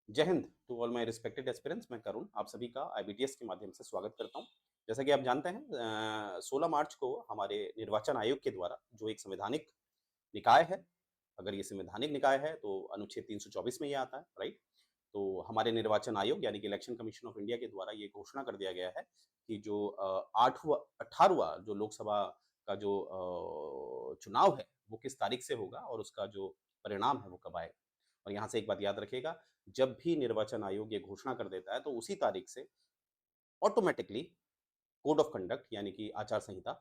जय Hind to all my respected aspirants. मैं करुण आप सभी का आईबीटीएस के माध्यम से स्वागत करता हूं। जैसा कि आप जानते हैं 16 मार्च को हमारे निर्वाचन आयोग के द्वारा जो एक संवैधानिक निकाय है, अगर ये संवैधानिक निकाय है तो अनुच्छेद 324 में ये आता है, राइट? तो हमारे निर्वाचन आयोग यानी कि इलेक्शन कमीशन ऑफ इंडिया के द्वारा ये घोषणा कर दिया गया है कि जो 18वां जो लोकसभा का जो चुनाव है वो किस तारीख से होगा और उसका जो परिणाम है वो कब आएगा। और यहाँ से एक बात याद रखिएगा, जब भी निर्वाचन आयोग ये घोषणा कर देता है तो उसी तारीख से ऑटोमेटिकली कोड ऑफ कंडक्ट यानी कि आचार संहिता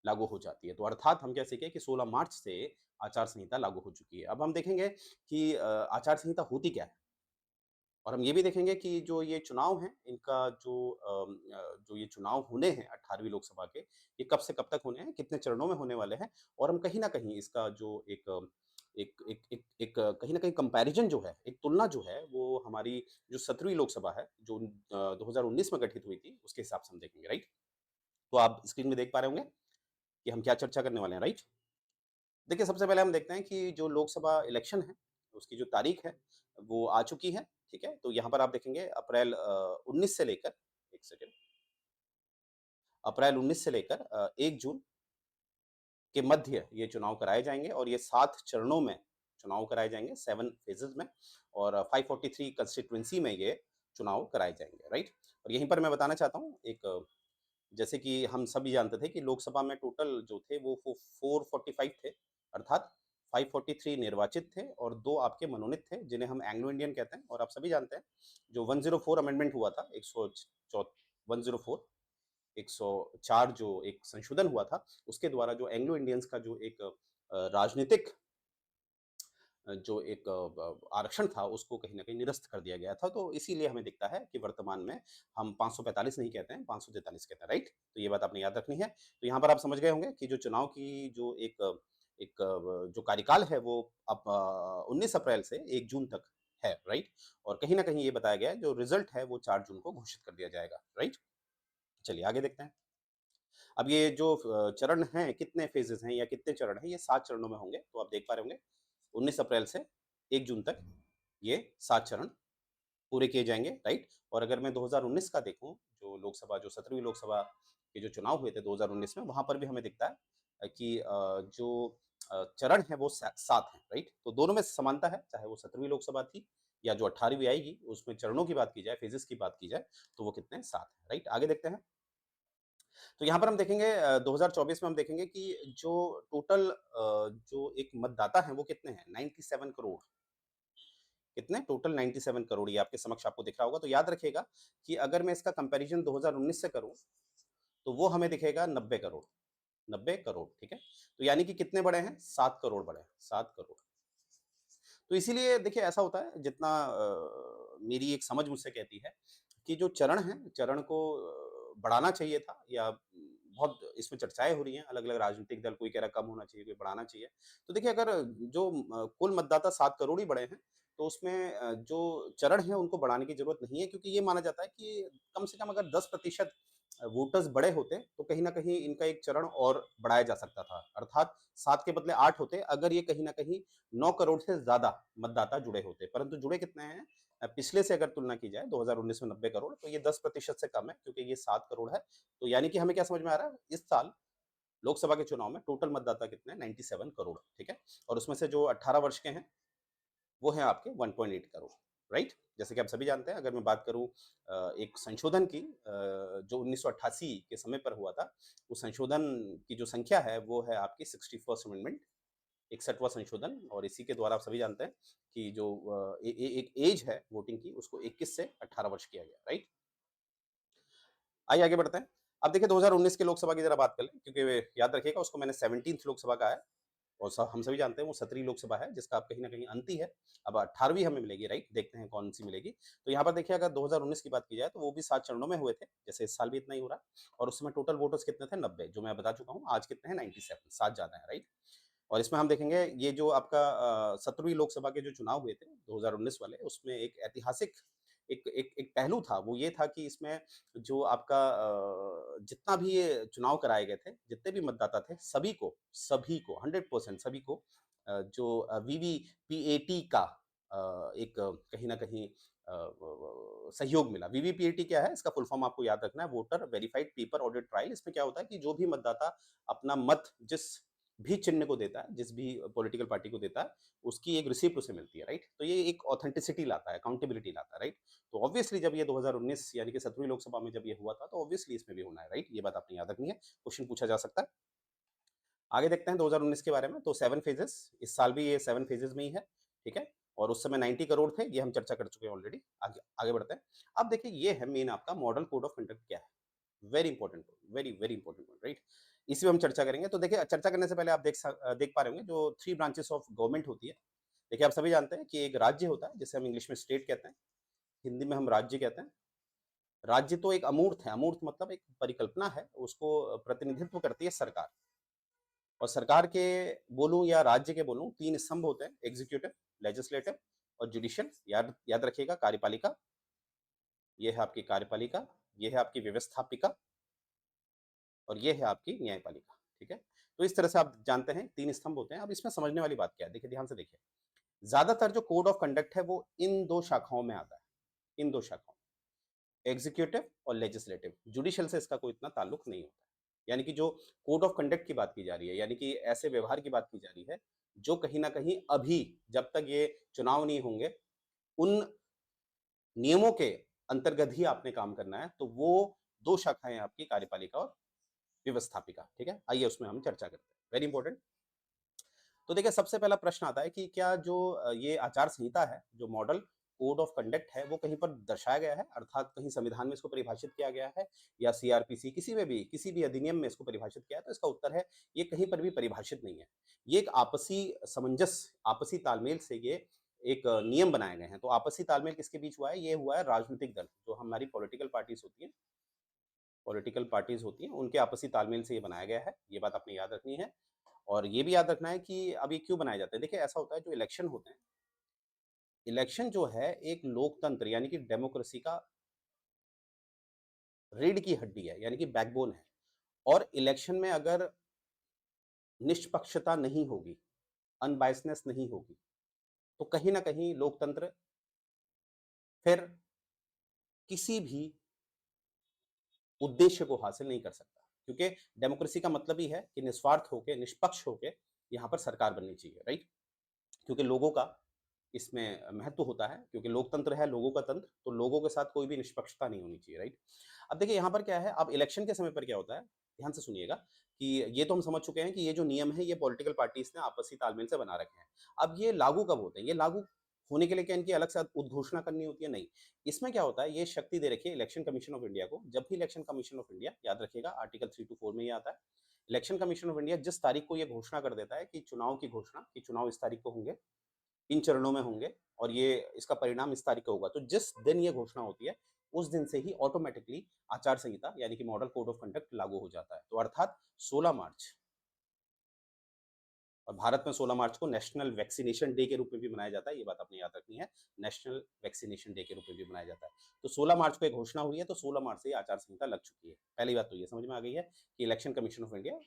लागू हो जाती है। तो अर्थात हम कह सकें कि 16 मार्च से आचार संहिता लागू हो चुकी है। अब हम देखेंगे कि आचार संहिता होती क्या है? और हम ये भी देखेंगे कि जो ये चुनाव हैं, इनका जो ये चुनाव होने हैं 18वीं लोकसभा के, ये कब से कब तक होने हैं, कितने चरणों में होने वाले हैं और हम कहीं न कहीं इसका जो एक कहीं न कहीं कंपैरिज़न जो है, एक तुलना जो है, वो हमारी जो 17वीं लोकसभा है, जो 2019 में गठित हुई थी, उसके हिसाब से हम देखेंगे, राइट? तो आप स्क्रीन में देख पा रहे होंगे कि हम क्या चर्चा करने वाले हैं, राइट? देखिए, सबसे पहले हम देखते हैं कि जो लोकसभा इलेक्शन है, उसकी जो तारीख है, वो आ चुकी है, ठीक है? तो यहाँ पर आप देखेंगे अप्रैल 19 से लेकर 1 सेकंड, अप्रैल 19 से लेकर 1 जून के मध्य ये चुनाव कराए जाएँगे और ये 7 चरणों में चुनाव कराए जाएँगे, 7 फेजेज़ में और 543 कंस्टिट्यूएंसी में ये चुनाव कराए जाएँगे, राइट? और यहीं पर मैं बताना चाहता हूँ जैसे कि हम सभी जानते थे कि लोकसभा में टोटल जो थे वो 445 थे, अर्थात 543 निर्वाचित थे और 2 आपके मनोनीत थे, जिन्हें हम एंग्लो इंडियन कहते हैं और आप सभी जानते हैं, जो 104 अमेंडमेंट हुआ था, 104 104 जो एक संशोधन हुआ था, उसके द्वारा जो एंग्लो इंडियंस का जो एक राजनीतिक जो एक आरक्षण था, उसको कहीं न कहीं निरस्त कर दिया गया था। तो इसीलिए हमें दिखता है कि वर्तमान में हम 545 नहीं कहते हैं, 543 कहते हैं, राइट? तो ये बात आपने याद रखनी है। तो यहाँ पर आप समझ गए होंगे कि जो चुनाव की जो जो कार्यकाल है, वो अब 19 अप्रैल से 1 जून तक है, राइट? और कहीं न कहीं ये बताया गया है, जो रिज़ल्ट है, वो 4 जून को घोषित कर दिया जाएगा, राइट? चलिए आगे देखते हैं। अब ये जो चरण हैं, कितने फेजेज़ हैं या कितने चरण हैं, ये 7 चरणों में होंगे। तो आप देख पा रहे होंगे 19 अप्रैल से 1 जून तक ये 7 चरण पूरे किए जाएँगे, राइट? और अगर मैं 2019 का देखूँ, जो लोकसभा जो 17वीं लोकसभा के जो चुनाव हुए थे 2019 में, वहाँ पर भी हमें दिखता है कि जो चरण हैं वो 7 हैं, राइट? तो दोनों में समानता है, चाहे वो 17वीं लोकसभा थी या जो 18वीं आएगी, उसमें चरणों की बात की जाए, फेजेज़ की बात की जाए, तो वो कितने हैं? 7 हैं, राइट? आगे देखते हैं। तो यहाँ पर हम देखेंगे 2024 में हम देखेंगे कि जो टोटल जो एक मतदाता हैं वो कितने हैं? 97 करोड़। कितने? टोटल 97 करोड़ ये आपके समक्ष आपको दिख रहा होगा। तो याद रखिएगा कि अगर मैं इसका कंपैरिज़न 2019 से करूँ, तो वो हमें दिखेगा 90 करोड़, 90 करोड़, ठीक है? तो यानी कि कितने बड़े हैं? 7 करोड़ बड़े हैं, 7 करोड़। तो इसीलिए देखिए ऐसा होता है जितना मेरी एक समझ मुझसे कहती है कि जो चरण हैं, चरण को बढ़ाना चाहिए था या बहुत इसमें चर्चाएँ हो रही हैं, अलग-अलग राजनीतिक दल कोई कह रहा है कम होना चाहिए, कोई बढ़ाना चाहिए। तो देखिए अगर जो कुल मतदाता 7 करोड़ ही बढ़े हैं, तो उसमें जो चरण हैं उनको बढ़ाने की ज़रूरत नहीं है क्योंकि ये माना जाता है कि कम से कम अगर 10% वोटर्स बड़े होते, तो कहीं न कहीं इनका एक चरण और बढ़ाया जा सकता था। अर्थात 7 के बदले 8 होते, अगर ये कहीं न कहीं 9 करोड़ से ज़्यादा मतदाता जुड़े होते, परंतु जुड़े कितने हैं? पिछले से अगर तुलना की जाए 2019 में 90 करोड़, तो ये 10% से कम है क्योंकि ये 7 करोड़ है। तो यानी कि हमें क्या समझ में आ रहा है? इस साल लोकसभा के चुनाव में टोटल मतदाता कितने हैं? 97 करोड़, ठीक है? और उसमें से जो 18 वर्ष के हैं, वो हैं आपके 1.8 करोड़, राइट? जैसे कि आप सभी जानते हैं, अगर मैं बात करूँ एक संशोधन की जो 1988 के समय पर हुआ था, उस संशोधन की जो संख्या है, वो है आपकी 61st अमेंडमेंट, 61वां संशोधन और इसी के द्वारा आप सभी जानते हैं कि जो एक एज है वोटिंग की, उसको 21 से 18 वर्ष किया गया, राइट? आइए आगे बढ़ते हैं। अब देखिए 2019 के लोकसभा की ज़रा बात कर लें क्योंकि वे याद रखिएगा उसको मैंने 17th लोकसभा कहा है और हम सभी जानते हैं वो 17वीं लोकसभा है जिसका अब कहीं न कहीं अंत ही है। अब 18वीं हमें मिलेगी, राइट? देखते हैं कौन-सी मिलेगी। तो यहाँ पर देखिए अगर 2019 की बात की जाए तो वो भी 7 चरणों में हुए थे, जैसे इस साल भी इतना ही हो रहा है और उस समय टोटल वोटर्स कितने थे? 90 जो मैं बता चुका हूँ। आज कितने हैं? 97 7 ज़्यादा हैं, राइट? और इसमें हम देखेंगे ये जो आपका 17वीं लोकसभा के जो चुनाव हुए थे 2019 वाले, उसमें एक ऐतिहासिक एक पहलू था, वो ये था कि इसमें जो आपका जितना भी ये चुनाव कराए गए थे, जितने भी मतदाता थे, सभी को 100% सभी को जो वीवीपीएटी का एक कहीं न कहीं सहयोग मिला। वीवीपीएटी क्या है? इसका फुल फॉर्म आपको याद रखना है, voter verified paper audit trial. इसमें क्या होता है कि जो भी मतदाता अपना मत जिस भी चिन्ह को देता है, जिस भी पॉलिटिकल पार्टी को देता है, उसकी एक रिसिप्ट उसे मिलती है, राइट? तो ये एक ऑथेंटिसिटी लाता है, अकाउंटेबिलिटी लाता है, राइट? तो ऑब्वियसली जब ये 2019 यानी कि 17वीं लोकसभा में जब ये हुआ था, तो ऑब्वियसली इसमें भी होना है, राइट? ये बात आपने याद रखनी है, क्वेश्चन पूछा जा सकता है। आगे देखते हैं 2019 के बारे में। तो 7 फेजेस, इस साल भी ये 7 फेजेस में ही है, ठीक है? और उस समय 90 करोड़ थे, ये हम चर्चा कर चुके हैं ऑलरेडी। आगे आगे बढ़ते हैं। अब देखिए ये है मेन आपका मॉडल कोड ऑफ कंडक्ट क्या है? Very important point, very very important point, right? इसी पे हम चर्चा करेंगे। तो देखिए चर्चा करने से पहले आप देख पा रहे होंगे जो 3 ब्रांचेस ऑफ गवर्नमेंट होती है। देखिए आप सभी जानते हैं कि एक राज्य होता है, जिसे हम इंग्लिश में स्टेट कहते हैं, हिंदी में हम राज्य कहते हैं। राज्य तो एक अमूर्त है, अमूर्त मतलब एक परिकल्पना है, उसको प्रतिनिधित्व करती है सरकार। और सरकार के बोलूं या राज्य के बोलूं, 3 स्तंभ होते हैं, एग्जीक्यूटिव, लेजिस्लेटिव और जुडिशियल। याद याद रखिएगा, कार्यपालिका, ये है आपकी कार्यपालिका, ये है आपकी व्यवस्थापिका और ये है आपकी न्यायपालिका, ठीक है? तो इस तरह से आप जानते हैं 3 स्तंभ होते हैं। अब इसमें समझने वाली बात क्या है? देखिए ध्यान से देखिए। ज्यादातर जो कोड ऑफ कंडक्ट है वो इन 2 शाखाओं में आता है, इन 2 शाखाओं, एग्जीक्यूटिव और लेजिस्लेटिव। जुडिशियल से इसका कोई इतना ताल्लुक नहीं होता है। यानी कि जो कोड ऑफ कंडक्ट की बात की जा रही है, यानी कि ऐसे व्यवहार की बात की जा रही है, जो कहीं न कहीं अभी जब तक ये चुनाव नहीं होंगे, उन नियमों के अंतर्गत ही आपने काम करना है। तो वो 2 शाखाएँ हैं आपकी, कार्यपालिका और व्यवस्थापिका, ठीक है? आइए उसमें हम चर्चा करते हैं। Very important. तो देखिए सबसे पहला प्रश्न आता है कि क्या जो ये आचार संहिता है, जो मॉडल कोड ऑफ कंडक्ट है, वो कहीं पर दर्शाया गया है, अर्थात कहीं संविधान में इसको परिभाषित किया गया है या सीआरपीसी किसी भी अधिनियम में इसको परिभाषित किया है? तो इसका उत्तर है ये कहीं पर भी परिभाषित नहीं है। ये एक आपसी सामंजस्य, आपसी तालमेल से ये एक नियम बनाए गए हैं। तो आपसी तालमेल किसके बीच हुआ है? ये हुआ है राजनीतिक दल, जो हमारी पॉलिटिकल पार्टीज होती हैं, उनके आपसी तालमेल से ये बनाया गया है। ये बात आपने याद रखनी है। और ये भी याद रखना है कि अब ये क्यों बनाए जाते हैं। देखिए ऐसा होता है, जो इलेक्शन होते हैं, इलेक्शन जो है एक लोकतंत्र यानी कि डेमोक्रेसी का रीढ़ की हड्डी है, यानी कि बैकबोन है। और इलेक्शन में अगर निष्पक्षता नहीं होगी, अनबायसनेस नहीं होगी, तो कहीं ना कहीं लोकतंत्र फिर किसी भी उद्देश्य को हासिल नहीं कर सकता। क्योंकि डेमोक्रेसी का मतलब ही है कि निस्वार्थ होके, निष्पक्ष होके यहाँ पर सरकार बननी चाहिए, राइट? क्योंकि लोगों का इसमें महत्व होता है, क्योंकि लोकतंत्र है लोगों का तंत्र, तो लोगों के साथ कोई भी निष्पक्षता नहीं होनी चाहिए, राइट? अब देखिए यहाँ पर क्या है, अब इलेक्शन के समय पर क्या होता है, ध्यान से सुनिएगा कि ये तो हम समझ चुके हैं कि ये जो नियम है ये पॉलिटिकल पार्टीज ने आपसी तालमेल से बना रखे हैं। अब ये लागू कब होते हैं? ये लागू होने के लिए क्या इनकी अलग से उद्घोषणा करनी होती है? नहीं। इसमें क्या होता है, ये शक्ति दे रखी है इलेक्शन कमीशन ऑफ इंडिया को। जब भी इलेक्शन कमीशन ऑफ इंडिया, याद रखिएगा आर्टिकल 3 to 4 में ये आता है, इलेक्शन कमीशन ऑफ इंडिया जिस तारीख को ये घोषणा कर देता है कि चुनाव की घोषणा, कि चुनाव इस तारीख को होंगे, इन चरणों में होंगे और ये इसका परिणाम इस तारीख को होगा, तो जिस दिन ये घोषणा होती है उस दिन से ही ऑटोमेटिकली आचार संहिता यानी कि मॉडल कोड ऑफ कंडक्ट लागू हो जाता है। तो अर्थात 16 मार्च, और भारत में 16 मार्च को नेशनल वैक्सीनेशन डे के रूप में भी मनाया जाता है। ये बात आपने याद रखनी है, नेशनल वैक्सीनेशन डे के रूप में भी मनाया जाता है। तो 16 मार्च को एक घोषणा हुई है, तो 16 मार्च से ये आचार संहिता लग चुकी है। पहली बात तो ये समझ में आ गई है कि election commission of India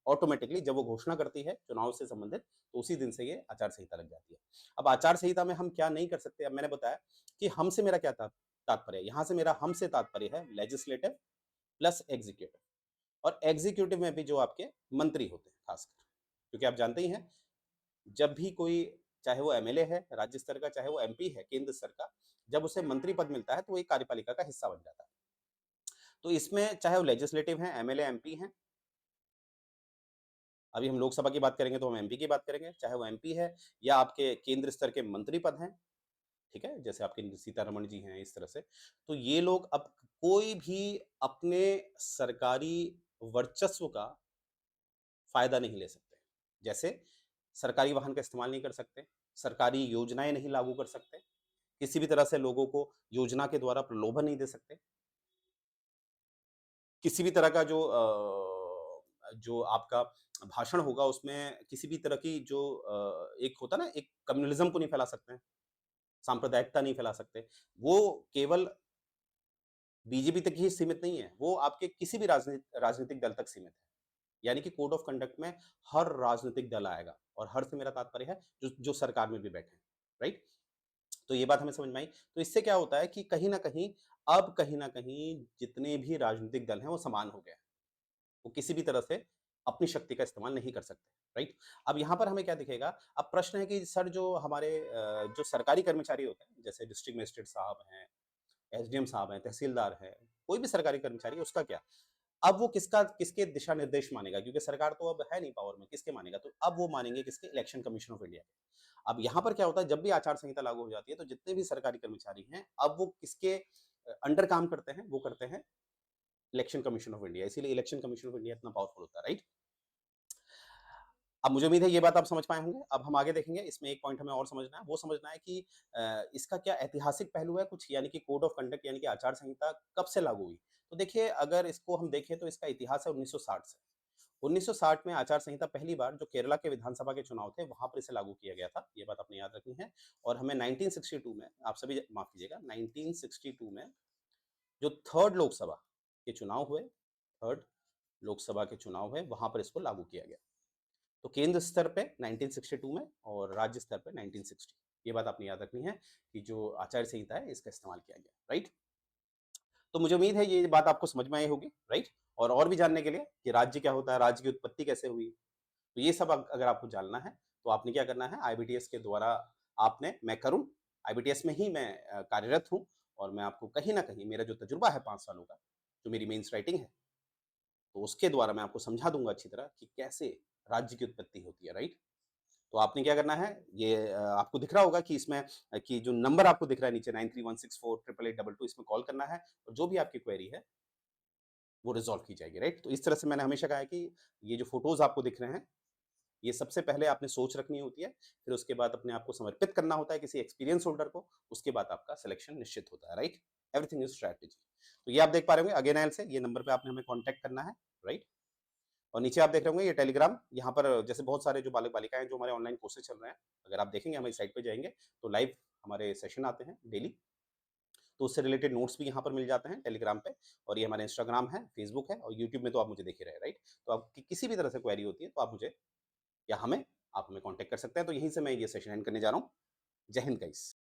automatically जब वो घोषणा करती है चुनाव से संबंधित, तो उसी दिन से ये आचार संहिता लग जाती है। अब आचार संहिता में हम क्या नहीं कर सकते? अब मैंने बताया कि हमसे मेरा क्या तात्पर्य है, यहाँ से मेरा हमसे तात्पर्य है लेजिस्लेटिव प्लस एग्जीक्यूटिव। और एग्जीक्यूटिव में भी जो आपके मंत्री होते हैं खासकर, क्योंकि आप जानते ही हैं जब भी कोई, चाहे वो एमएलए है राज्य स्तर का, चाहे वो एमपी है केंद्र स्तर का, जब उसे मंत्री पद मिलता है तो वो एक कार्यपालिका का हिस्सा बन जाता है। तो इसमें चाहे वो लेजिस्लेटिव है, एमएलए एमपी है, अभी हम लोकसभा की बात करेंगे तो हम एमपी की बात करेंगे, चाहे वो एमपी है या आपके केंद्र स्तर के मंत्री पद हैं, ठीक है? जैसे आपके सीतारमण जी हैं, इस तरह से। तो ये लोग अब कोई भी अपने सरकारी वर्चस्व का फ़ायदा नहीं ले सकते। जैसे सरकारी वाहन का इस्तेमाल नहीं कर सकते, सरकारी योजनाएँ नहीं लागू कर सकते, किसी भी तरह से लोगों को योजना के द्वारा प्रलोभन नहीं दे सकते। किसी भी तरह का जो आपका भाषण होगा उसमें किसी भी तरह की एक होता है ना, एक कम्युनलिज़्म को नहीं फैला सकते हैं, सांप्रदायिकता नहीं फैला सकते। वो केवल बीजेपी तक ही सीमित नहीं है, वो आपके किसी भी राजनीतिक दल तक सीमित है। यानी कि कोड ऑफ कंडक्ट में हर राजनीतिक दल आएगा, और हर से मेरा तात्पर्य है जो जो सरकार में भी बैठे हैं, राइट? तो ये बात हमें समझ में आई। तो इससे क्या होता है कि कहीं न कहीं जितने भी राजनीतिक दल हैं वो समान हो गए हैं। वो किसी भी तरह से अपनी शक्ति का इस्तेमाल नहीं कर सकते, राइट? अब यहाँ पर हमें क्या दिखेगा, अब प्रश्न है कि सर जो हमारे जो सरकारी कर्मचारी होते हैं, जैसे डिस्ट्रिक्ट मजिस्ट्रेट साहब हैं, एसडीएम साहब हैं, तहसीलदार हैं, कोई भी सरकारी कर्मचारी है, उसका क्या? अब वो किसके दिशा निर्देश मानेगा? क्योंकि सरकार तो अब है नहीं पावर में, किसके मानेगा? तो अब वो मानेंगे किसके? इलेक्शन कमीशन ऑफ इंडिया के। अब यहाँ पर क्या होता है, जब भी आचार संहिता लागू हो जाती है, तो जितने भी सरकारी कर्मचारी हैं, अब वो किसके अंडर काम करते हैं? वो करते हैं इलेक्शन कमीशन ऑफ इंडिया। इसीलिए इलेक्शन कमीशन ऑफ इंडिया इतना पावरफुल होता है, राइट? अब मुझे उम्मीद है ये बात आप समझ पाए होंगे। अब हम आगे देखेंगे, इसमें एक पॉइंट हमें और समझना है, वो समझना है कि इसका क्या ऐतिहासिक पहलू है कुछ, यानी कि कोड ऑफ कंडक्ट यानी कि आचार संहिता कब से लागू हुई? तो देखिए, अगर इसको हम देखें तो इसका इतिहास है 1960 से। 1960 में आचार संहिता पहली बार जो केरला के विधानसभा के चुनाव थे, वहाँ पर इसे लागू किया गया था। ये बात आपने याद रखनी है। और हमें 1962 में, आप सभी माफ़ कीजिएगा, 1962 में जो 3rd लोकसभा के चुनाव हुए, 3rd लोकसभा के चुनाव हुए, वहाँ पर इसको लागू किया गया। तो केंद्र स्तर पे 1962 में और राज्य स्तर पे 1960। ये बात आपने याद रखनी है कि जो आचार संहिता है इसका इस्तेमाल किया गया, राइट? तो मुझे उम्मीद है ये बात आपको समझ में आई होगी, राइट? और भी जानने के लिए कि राज्य क्या होता है, राज्य की उत्पत्ति कैसे हुई, तो ये सब अगर आपको जानना है, तो आपने क्या करना है, आईबीटीएस के द्वारा आपने मैं करूँ, आईबीटीएस में ही मैं कार्यरत हूँ और मैं आपको कहीं न कहीं मेरा जो तजुर्बा है 5 सालों का, जो मेरी मेंस राइटिंग है, तो उसके द्वारा मैं आपको समझा दूँगा अच्छी तरह कि कैसे राज्य की उत्पत्ति होती है, राइट? तो आपने क्या करना है, ये आपको दिख रहा होगा कि इसमें कि जो नंबर आपको दिख रहा है नीचे 9316488822, इसमें कॉल करना है और जो भी आपकी क्वेरी है, वो रिज़ॉल्व की जाएगी, राइट? तो इस तरह से मैंने हमेशा कहा है कि ये जो फ़ोटोज़ आपको दिख रहे हैं, ये सबसे पहले आपने सोच रखनी होती है, फिर उसके बाद अपने आप को समर्पित करना होता है किसी एक्सपीरियंस होल्डर को, उसके बाद आपका सिलेक्शन निश्चित होता है, राइट? Everything is strategy. तो ये आप देख पा रहे होंगे अगेन से ये नंबर पे आपने हमें कॉन्टैक्ट करना है, राइट? और नीचे आप देख रहे होंगे ये टेलीग्राम, यहाँ पर जैसे बहुत सारे जो बालक-बालिकाएँ हैं, जो हमारे ऑनलाइन कोर्सेज़ चल रहे हैं, अगर आप देखेंगे हमारी साइट पे जाएँगे, तो लाइव हमारे सेशन आते हैं डेली, तो उससे रिलेटेड नोट्स भी यहाँ पर मिल जाते हैं टेलीग्राम पे। और ये हमारा इंस्टाग्राम है, फेसबुक है और यूट्यूब में तो आप मुझे देख ही रहे हैं, राइट? तो आपकी किसी भी तरह से क्वेरी होती है, तो आप मुझे या हमें आप हमें कॉन्टैक्ट कर सकते हैं। तो यहीं से मैं ये सेशन एंड करने जा रहा हूँ। जय हिंद गाइस।